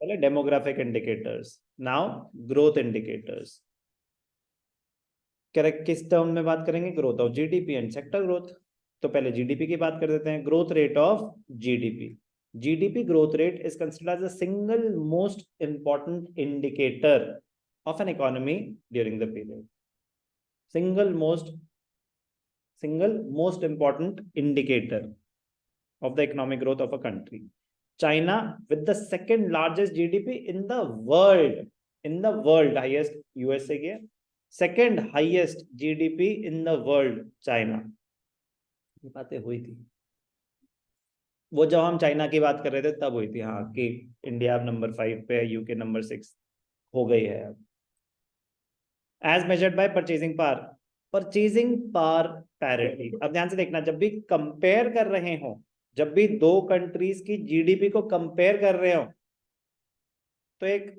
पहले demographic indicators, now growth indicators. Correct, किस term में बात करेंगे? Growth of GDP and sector growth. तो पहले जीडीपी की बात कर देते हैं। Growth rate of GDP, GDP growth rate is considered as the single most important indicator of an economy during the period. Single most important indicator of the economic growth of a country. China with the second largest GDP in the world, highest USA के, second highest GDP in the world China। ये बातें हुई थी वो जब हम China की बात कर रहे थे तब हुई थी, हाँ, कि इंडिया अब नंबर 5 पे है, यूके नंबर 6 हो गई है अब। As measured by purchasing power parity. अब ध्यान से देखना, जब भी कंपेयर कर रहे हो, जब भी दो कंट्रीज की जीडीपी को कंपेयर कर रहे हो, तो एक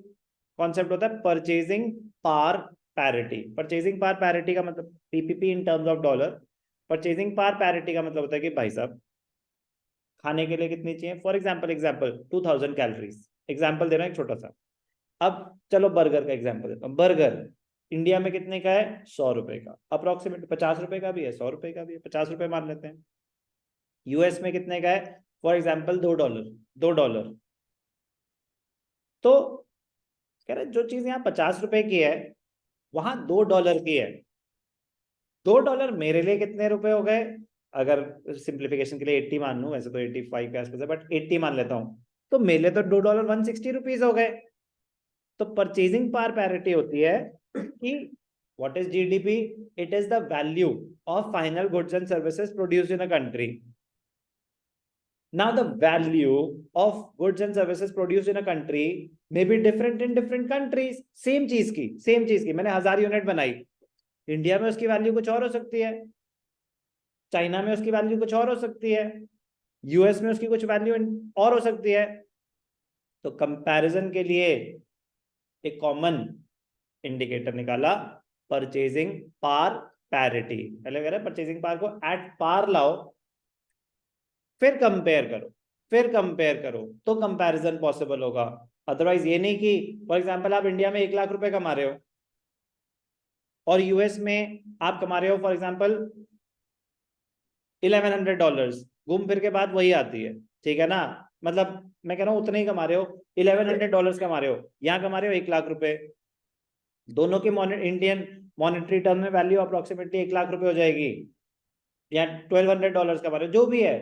कॉन्सेप्ट होता है purchasing power parity. Purchasing power parity का मतलब PPP in terms of dollar. Purchasing power parity का मतलब होता है कि भाई साहब खाने के लिए कितनी चाहिए। फॉर एग्जाम्पल 2000 कैलोरीज, एग्जाम्पल दे रहा हूं एक छोटा सा। अब चलो बर्गर का एग्जाम्पल देता हूँ। बर्गर इंडिया में कितने का है? 100 रुपए का, अप्रोक्सीमेट 50 रुपए का भी है, 100 रुपए का भी है, 50 रुपए मान लेते हैं। यूएस में कितने का है? For example $2। तो कह रहे जो चीज यहाँ 50 रुपए की है वहां $2 की है। $2 मेरे लिए कितने रुपए हो गए? अगर सिंप्लीफिकेशन के लिए 80 मान लूं, वैसे तो 85 के आसपास है बट 80 मान लेता हूं, तो मेरे लिए तो $2 160 रुपीज हो गए। तो परचेजिंग पावर पैरिटी होती है कि what is GDP? It is the value of final goods and services produced in a country. Now the value of goods and services produced in a country may be different in different countries. Same चीज की मैंने 1000 unit बनाई, India में उसकी value कुछ और हो सकती है, चाइना में उसकी वैल्यू कुछ और हो सकती है, यूएस में उसकी कुछ वैल्यू और हो सकती है। तो कंपैरिजन के लिए एक कॉमन इंडिकेटर निकाला, परचेजिंग पावर पैरिटी। पहले कह रहे परचेजिंग पावर को एट पार लाओ, फिर कंपेयर करो तो कंपैरिजन पॉसिबल होगा। अदरवाइज ये नहीं कि फॉर एग्जांपल आप इंडिया में 1 लाख रुपए कमा रहे हो और यूएस में आप कमा रहे हो फॉर एग्जांपल $1100, घूम फिर के बाद वही आती है, ठीक है ना? मतलब मैं कह रहा हूं उतने ही कमा रहे हो, $1100 कमा रहे हो, यहाँ कमा रहे हो 1 लाख रुपए। दोनों की इंडियन मॉनेटरी टर्म में वैल्यू अप्रोक्सीमेटली 1 लाख रुपए हो जाएगी, या $1200 कमा रहे हो, जो भी है।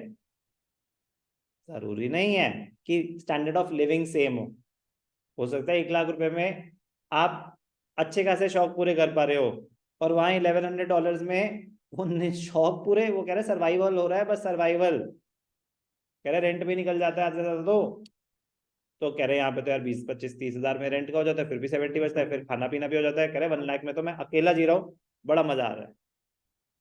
जरूरी नहीं है कि स्टैंडर्ड ऑफ लिविंग सेम हो सकता है 1 लाख रुपए में आप अच्छे खासे शौक पूरे कर पा रहे हो और वहां $1100 में उन शौक पूरे, वो कह रहे सर्वाइवल हो रहा है, बस सर्वाइवल, कह रहे रेंट भी निकल जाता है आधे से ज्यादा। तो कह रहे यहाँ पे तो यार 20 25 30 हजार में रेंट का हो जाता है, फिर भी 70 बचता है, फिर खाना पीना भी हो जाता है। कह रहे 1 लाख में तो मैं अकेला जी रहा हूँ, बड़ा मजा आ रहा है।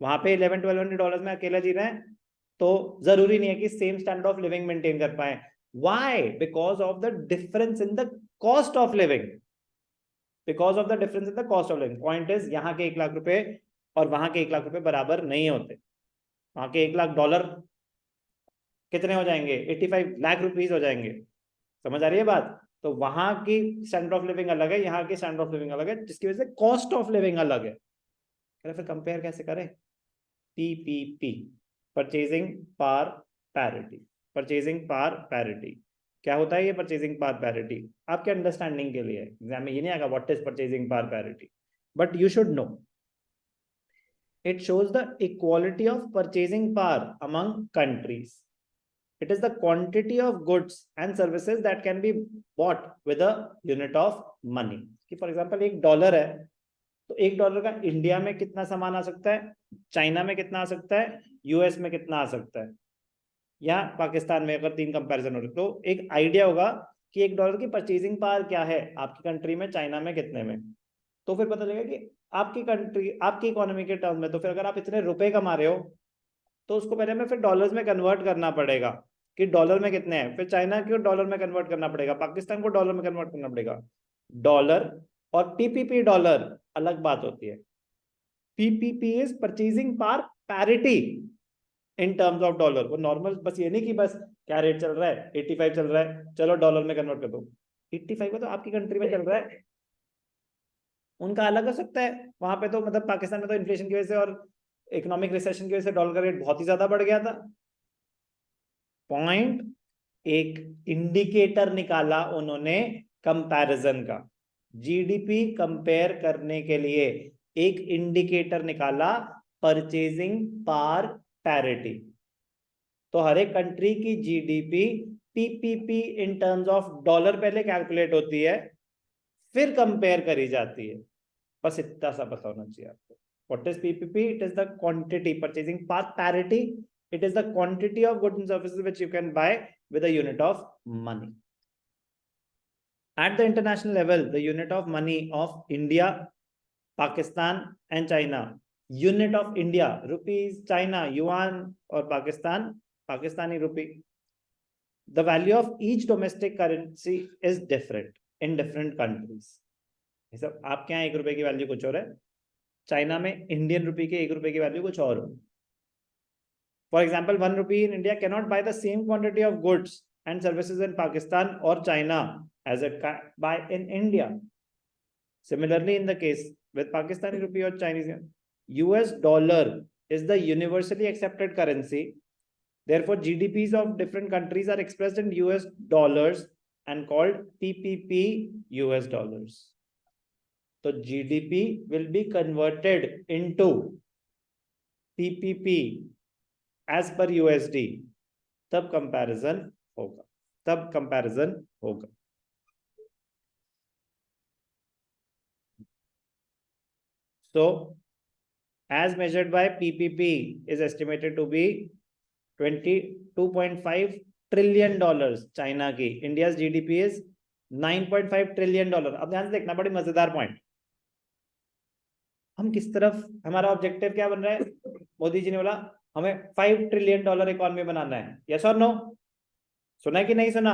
वहां पे $1100-1200 में अकेला जी रहे हैं, तो जरूरी नहीं है कि same standard of living maintain कर पाए। Why? Because of the difference in the cost of living. Point is यहाँ के 1 लाख रुपए और वहां के 1 लाख रुपए बराबर नहीं होते। वहां के $1 लाख कितने हो जाएंगे? 85 लाख रुपीज हो जाएंगे। समझ आ रही है बात? तो वहां की स्टैंडर्ड ऑफ लिविंग अलग है, यहाँ की स्टैंडर्ड ऑफ लिविंग अलग है, जिसकी वजह से कॉस्ट ऑफ लिविंग अलग है। फिर कंपेयर कैसे करें? PPP, purchasing power parity. क्या होता है ये परचेजिंग पावर पैरिटी? आपके अंडरस्टैंडिंग के लिए एग्जाम में ये नहीं आएगा what is purchasing power parity, but you should know it shows the equality of purchasing power among countries. It is the quantity of goods and services that can be bought with a unit of money. कि for example $1 है, तो $1 का India में कितना सामान आ सकता है, China में कितना आ सकता है, यूएस में कितना आ सकता है, या पाकिस्तान में, अगर 3 कंपैरिजन हो रहे तो एक आइडिया होगा कि $1 की परचेजिंग पावर क्या है आपकी कंट्री में, चाइना में कितने में। तो फिर पता चलेगा कि आपकी कंट्री, आपकी इकोनॉमी के टर्म में, तो फिर अगर आप इतने रुपए कमा रहे हो तो उसको पहले हमें फिर डॉलर्स में कन्वर्ट करना पड़ेगा कि डॉलर में कितने हैं, फिर चाइना को डॉलर में कन्वर्ट करना पड़ेगा, पाकिस्तान को डॉलर में कन्वर्ट करना पड़ेगा। डॉलर और पीपीपी डॉलर अलग बात होती है। PPP is purchasing power parity in terms of dollar. वो नॉर्मल बस ये नहीं कि बस क्या रेट चल रहा है, 85 चल रहा है, चलो डॉलर में कन्वर्ट कर दो। 85 का तो आपकी कंट्री में चल रहा है, उनका अलग हो सकता है। वहां पे तो मतलब पाकिस्तान में तो इन्फ्लेशन की वजह से और इकोनॉमिक रिसेशन की वजह से डॉलर का रेट बहुत ही ज्यादा बढ़ गया था। पॉइंट, एक इंडिकेटर निकाला उन्होंने कंपैरिजन का, जीडीपी कंपेयर करने के लिए एक इंडिकेटर निकाला, परचेजिंग पावर पैरिटी। तो हर एक कंट्री की GDP PPP in terms of dollar पहले कैलकुलेट होती है, फिर कंपेयर करी जाती है। बस इतना सा पता होना चाहिए आपको। What is PPP? It is the quantity, purchasing power parity. It is the quantity of goods and services which you can buy with a unit of money. At the international level, the unit of money of India, Pakistan and China, unit of India, rupees, China, yuan or Pakistan, Pakistani rupee. The value of each domestic currency is different in different countries. सब आपके यहाँ 1 रुपए की value कुछ और है, China में Indian rupee के 1 रुपए की वैल्यू कुछ और हो। For example, 1 rupee in India cannot buy the same quantity of goods and services in Pakistan or China as it can buy in India. Similarly, in the case with Pakistani rupee or Chinese yuan, US dollar is the universally accepted currency. Therefore, GDPs of different countries are expressed in US dollars and called PPP US dollars. So GDP will be converted into PPP as per USD, तब comparison होगा, तब comparison होगा। So as measured by PPP is estimated to be $22.5 trillion China की। India's GDP is $9.5 trillion। अब ध्यान से देखना, बड़ी मजेदार पॉइंट। हम किस तरफ, हमारा ऑब्जेक्टिव क्या बन रहा है? मोदी जी ने बोला हमें $5 trillion इकोनॉमी बनाना है, यस और नो? सुना है कि नहीं सुना?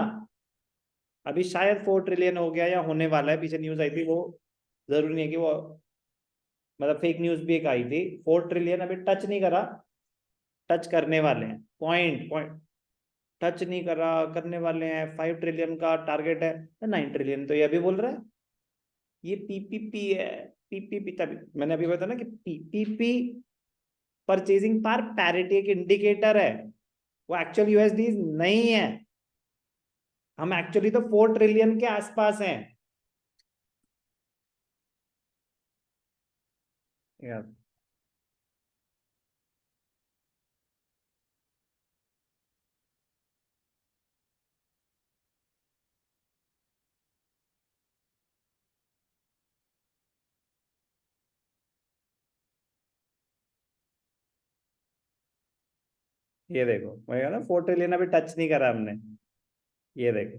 अभी शायद 4 ट्रिलियन हो गया या होने वाला है, पीछे न्यूज आई थी, वो जरूरी नहीं है कि वो मतलब फेक न्यूज भी एक आई थी। 4 ट्रिलियन अभी टच नहीं करा, टच करने वाले हैं। पॉइंट पॉइंट टच नहीं करा, करने वाले हैं। 5 ट्रिलियन का टारगेट है, 9 ट्रिलियन तो ये अभी बोल रहा है। ये पीपीपी है, पीपीपी। तभी मैंने अभी बताया ना कि पीपीपी परचेजिंग पावर पैरिटी एक इंडिकेटर है, वो एक्चुअल यूएसडी नहीं है। हम एक्चुअली तो 4 ट्रिलियन के आसपास हैं यार। ये देखो, मैं कहा ना 4 ट्रिलियन अभी टच नहीं करा हमने। ये देखो,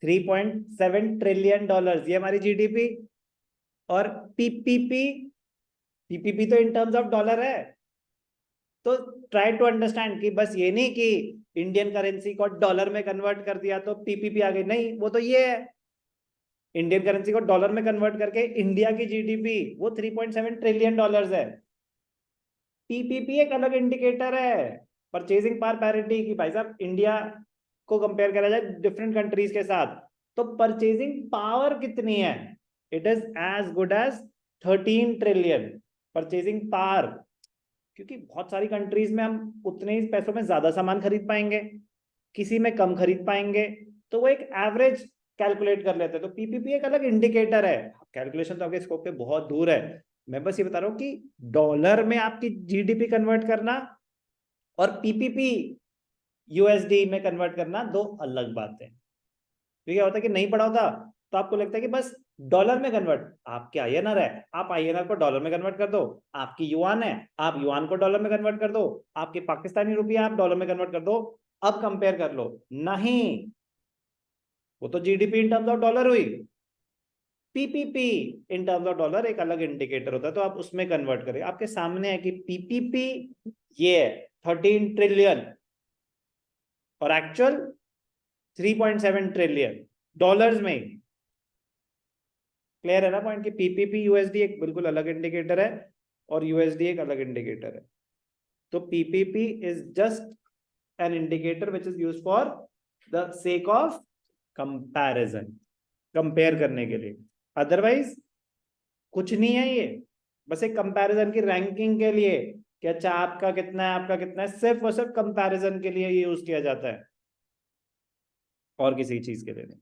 $3.7 ट्रिलियन ये हमारी जीडीपी। और पीपीपी, पीपीपी तो इन टर्म्स ऑफ डॉलर है। तो ट्राई टू अंडरस्टैंड कि बस ये नहीं कि इंडियन करेंसी को डॉलर में कन्वर्ट कर दिया तो पीपीपी आ गई, नहीं। वो तो ये है, इंडियन करेंसी को डॉलर में कन्वर्ट करके इंडिया की जीडीपी वो $3.7 ट्रिलियन है। पीपीपी एक अलग इंडिकेटर है, परचेजिंग पावर पैरिटी की। भाई साहब, इंडिया को कंपेयर करा जाए डिफरेंट कंट्रीज के साथ, तो परचेजिंग पावर कितनी है? It is as good as 13 trillion purchasing power. क्योंकि बहुत सारी कंट्रीज में हम उतने ही पैसों में ज्यादा सामान खरीद पाएंगे, किसी में कम खरीद पाएंगे, तो वो एक एवरेज कैलकुलेट कर लेते हैं। तो पीपीपी एक अलग इंडिकेटर है, कैलकुलेशन तो आपके स्कोप पे बहुत दूर है। मैं बस ये बता रहा हूँ कि डॉलर में आपकी जीडीपी कन्वर्ट करना और पीपीपी यूएसडी में कन्वर्ट करना दो अलग बात है। तो क्या होता है कि नहीं पढ़ा होता तो आपको लगता है कि बस डॉलर में कन्वर्ट, आपके आईएनआर है, आप आईएनआर को डॉलर में कन्वर्ट कर दो। आपकी युआन है, आप युआन को डॉलर में कन्वर्ट कर दो। आपके पाकिस्तानी रुपया आप डॉलर में कन्वर्ट कर दो, अब कंपेयर कर लो। नहीं, वो तो GDP in terms of dollar हुई। PPP in terms of dollar एक अलग इंडिकेटर होता है, तो आप उसमें कन्वर्ट करें। आपके सामने है कि पीपीपी ये 13 ट्रिलियन और एक्चुअल 3.7 ट्रिलियन डॉलर्स में। क्लियर है ना पॉइंट कि पीपीपी यूएसडी एक बिल्कुल अलग इंडिकेटर है और यूएसडी एक अलग इंडिकेटर है। तो PPP is just an indicator which is used for the sake of comparison, compare करने के लिए, अदरवाइज कुछ नहीं है ये, बस एक कंपैरिजन की रैंकिंग के लिए कि अच्छा आपका कितना है, आपका कितना है, सिर्फ और सिर्फ कंपैरिजन के लिए ये यूज किया जाता है, और किसी चीज के लिए नहीं।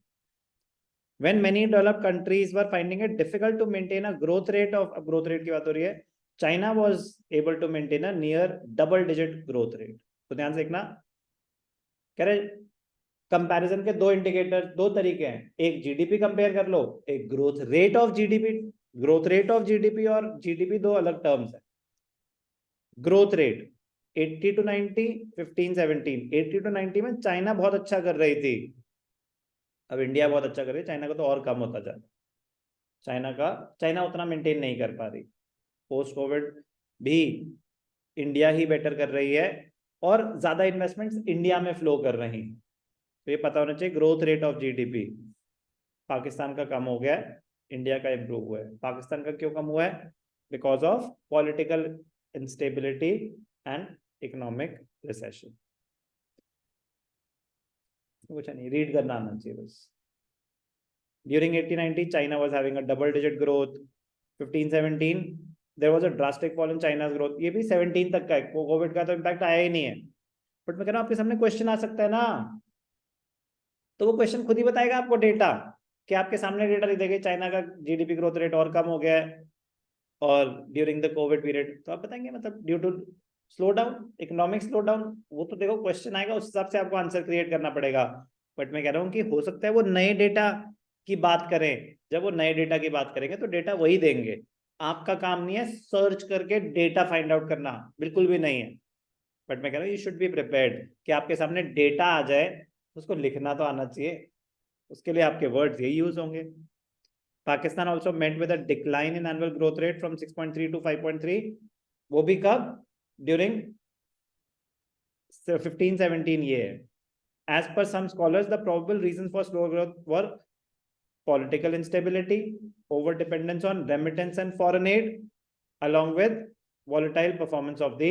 When many developed countries were finding it difficult to maintain a growth rate की बात हो रही है, China was able to maintain a near double digit growth rate. तो ध्यान से देखना, कह रहे कंपैरिजन के दो इंडिकेटर, दो तरीके हैं, एक जीडीपी कंपेयर कर लो, एक growth rate of GDP. Growth rate of GDP और जीडीपी दो अलग टर्म्स है। ग्रोथ रेट 80 to 90, 15, 17, 80 to 90 में चाइना बहुत अच्छा कर रही थी, अब इंडिया बहुत अच्छा कर रही है, चाइना का तो और कम होता जा रहा है। चाइना उतना मेंटेन नहीं कर पा रही। पोस्ट कोविड भी इंडिया ही बेटर कर रही है, और ज्यादा इन्वेस्टमेंट्स इंडिया में फ्लो कर रही, तो ये पता होना चाहिए। Growth rate of GDP Pakistan का कम हो गया है, इंडिया का इंप्रूव हुआ है। पाकिस्तान का क्यों कम हुआ है? Because of political instability and economic recession. कुछ नहीं, रीड करना आना चाहिए बस। During 1890, China was having a double-digit growth. 1517, there was a drastic fall in China's growth. ये भी 17 तक का है, कोविड का तो इम्पैक्ट आया ही नहीं है। बट मैं कह रहा हूँ आपके सामने क्वेश्चन आ सकता है ना, तो वो क्वेश्चन खुद ही बताएगा आपको डेटा, कि आपके सामने डेटा लिख देगा चाइना का जीडीपी ग्रोथ रेट और कम हो गया है, और ड्यूरिंग द कोविड पीरियड, तो आप बताएंगे मतलब due to slow down, economic slow down. वो तो देखो क्वेश्चन आएगा, उस हिसाब से आपको आंसर क्रिएट करना पड़ेगा। बट मैं कह रहा हूँ कि हो सकता है वो नए डेटा की बात करें, जब वो नए डेटा की बात करेंगे तो डेटा वही देंगे। आपका काम नहीं है सर्च करके डेटा फाइंड आउट करना, बिल्कुल भी नहीं है। बट मैं कह रहा हूँ यू शुड बी प्रिपेयर्ड कि आपके सामने डेटा आ जाए, उसको लिखना तो आना चाहिए, उसके लिए आपके वर्ड्स यही यूज होंगे। Pakistan also met with a decline in annual growth rate from 6.3 to 5.3। वो भी कब? ड्यूरिंग 1517 ये है। As per some scholars, the probable reasons for slow growth were political instability, over dependence on remittance and foreign aid, along with volatile performance of the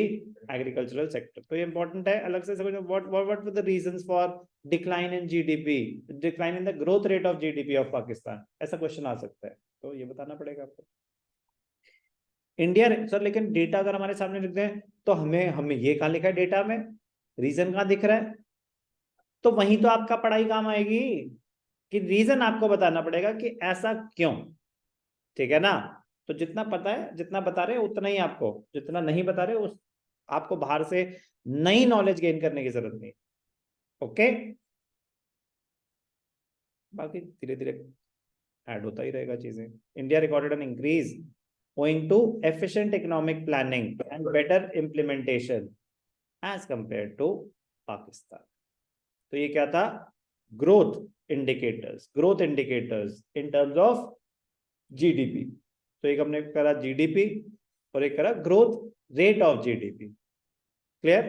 agricultural sector. तो ये important है, अलग से समझो what were the reasons for decline in GDP, decline in the growth rate of GDP of Pakistan, ऐसा question आ सकता है, तो ये बताना पड़ेगा आपको। इंडिया सर, लेकिन डेटा अगर हमारे सामने लिख दें तो हमें ये कहाँ लिखा है डेटा में, रीजन कहाँ दिख रहा है? तो वहीं तो आपका पढ़ाई काम आएगी, कि रीजन आपको बताना पड़ेगा कि ऐसा क्यों, ठीक है ना? तो जितना पता है, जितना बता रहे उतना ही आपको, जितना नहीं बता रहे उस आपको बाहर से नई नॉलेज गेन करने की जरूरत नहीं। ओके, बाकी धीरे धीरे ऐड होता ही रहेगा चीजें। India recorded an increase owing to efficient economic planning and better implementation as compared to Pakistan. तो ये क्या था? Growth indicators in terms of GDP. तो एक हमने करा जीडीपी और एक करा growth rate of GDP. Clear?